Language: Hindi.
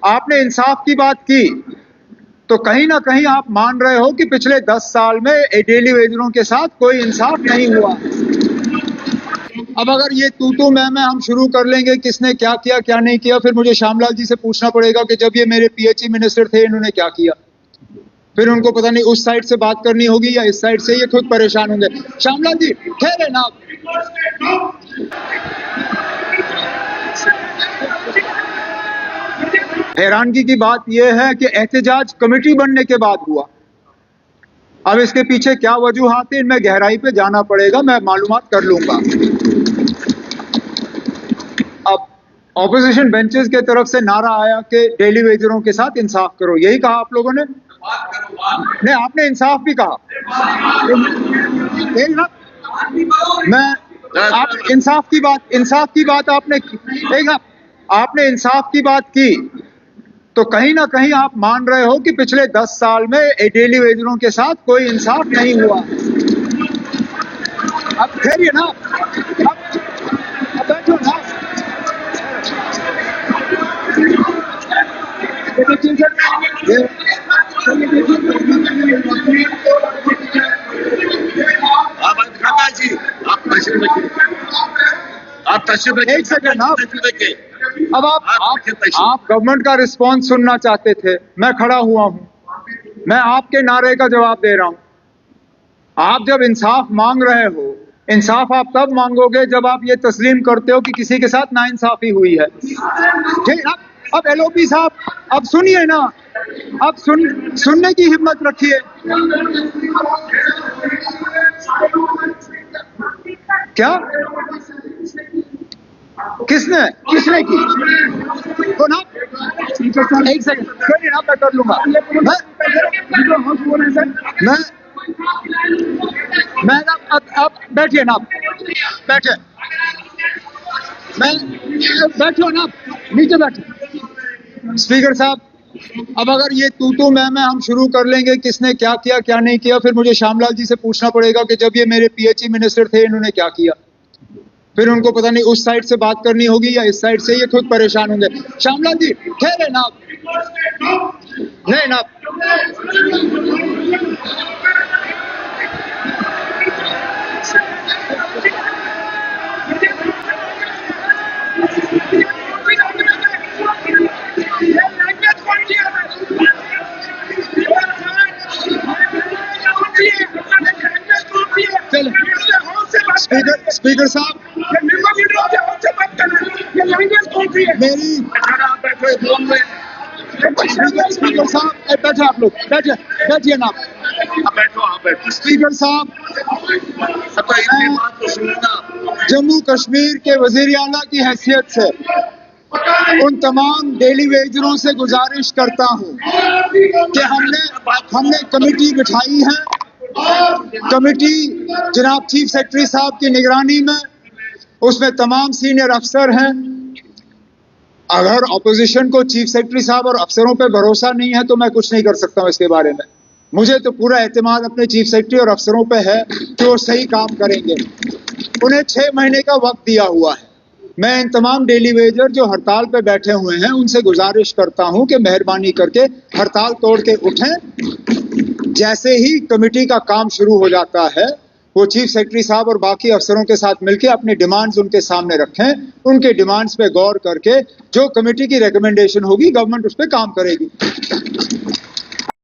आपने इंसाफ की बात की तो कहीं ना कहीं आप मान रहे हो कि पिछले 10 साल में डेली वेजरों के साथ कोई इंसाफ नहीं हुआ। अब अगर ये तू मैं हम शुरू कर लेंगे किसने क्या किया क्या नहीं किया, फिर मुझे श्यामलाल जी से पूछना पड़ेगा कि जब ये मेरे पीएचई मिनिस्टर थे इन्होंने क्या किया। फिर उनको पता नहीं उस साइड से बात करनी होगी या इस साइड से, ये खुद परेशान होंगे। श्यामलाल जी ठहरे ना। हैरानगी की बात यह है कि एहतजाज कमेटी बनने के बाद हुआ। अब इसके पीछे क्या वजूहात है, इनमें गहराई पे जाना पड़ेगा, मैं मालूमात कर लूंगा। अब ऑपोजिशन बेंचेस के तरफ से नारा आया कि डेली वेजरों के साथ इंसाफ करो, यही कहा आप लोगों ने? नहीं, आपने इंसाफ भी कहा। मैं आप इंसाफ की बात आपने इंसाफ की बात की तो कहीं ना कहीं आप मान रहे हो कि पिछले 10 साल में डेली वेजरों के साथ कोई इंसाफ नहीं हुआ। अब ठहरिए ना, अब बैठो ना। जी आप तशरीफ एक सेकंड, अब आप गवर्नमेंट का रिस्पांस सुनना चाहते थे, मैं खड़ा हुआ हूं, मैं आपके नारे का जवाब दे रहा हूं। आप जब इंसाफ मांग रहे हो, इंसाफ आप तब मांगोगे जब आप ये तस्लीम करते हो कि किसी के साथ नाइंसाफी हुई है। ठीक, अब एलओपी साहब अब सुनिए ना, अब सुनने की हिम्मत रखिए। क्या किसने की? तो ना एक सेकंड, कोई ना, मैं कर लूंगा। मैं अब बैठिए ना, बैठे, मैं बैठो ना, नीचे बैठे। स्पीकर साहब, अब अगर ये तू मैं हम शुरू कर लेंगे किसने क्या किया क्या नहीं किया, फिर मुझे श्यामलाल जी से पूछना पड़ेगा कि जब ये मेरे पीएचई मिनिस्टर थे इन्होंने क्या किया। फिर उनको पता नहीं उस साइड से बात करनी होगी या इस साइड से, ये खुद परेशान होंगे। श्यामलाल जी ठहरे ना। नहीं ना, स्पीकर साहब मेरी स्पीकर साहब बैठे, आप लोग बैठिए ना। स्पीकर साहब, जम्मू कश्मीर के वजीर आला की हैसियत से उन तमाम डेली वेजरों से गुजारिश करता हूं कि हमने कमेटी बिठाई है। कमेटी जनाब चीफ सेक्रेटरी साहब की निगरानी में, उसमें तमाम सीनियर अफसर हैं। अगर ऑपोजिशन को चीफ सेक्रेटरी साहब और अफसरों पे भरोसा नहीं है तो मैं कुछ नहीं कर सकता हूं इसके बारे में। मुझे तो पूरा एतमाद अपने चीफ सेक्रेटरी और अफसरों पे है कि वो सही काम करेंगे। उन्हें 6 महीने का वक्त दिया हुआ है। मैं इन तमाम डेली वेजर जो हड़ताल पे बैठे हुए हैं उनसे गुजारिश करता हूं कि मेहरबानी करके हड़ताल तोड़ के उठें। जैसे ही कमेटी का काम शुरू हो जाता है वो चीफ सेक्रेटरी साहब और बाकी अफसरों के साथ मिलकर अपनी डिमांड्स उनके सामने रखें। उनके डिमांड्स पे गौर करके जो कमेटी की रिकमेंडेशन होगी गवर्नमेंट उस पर काम करेगी।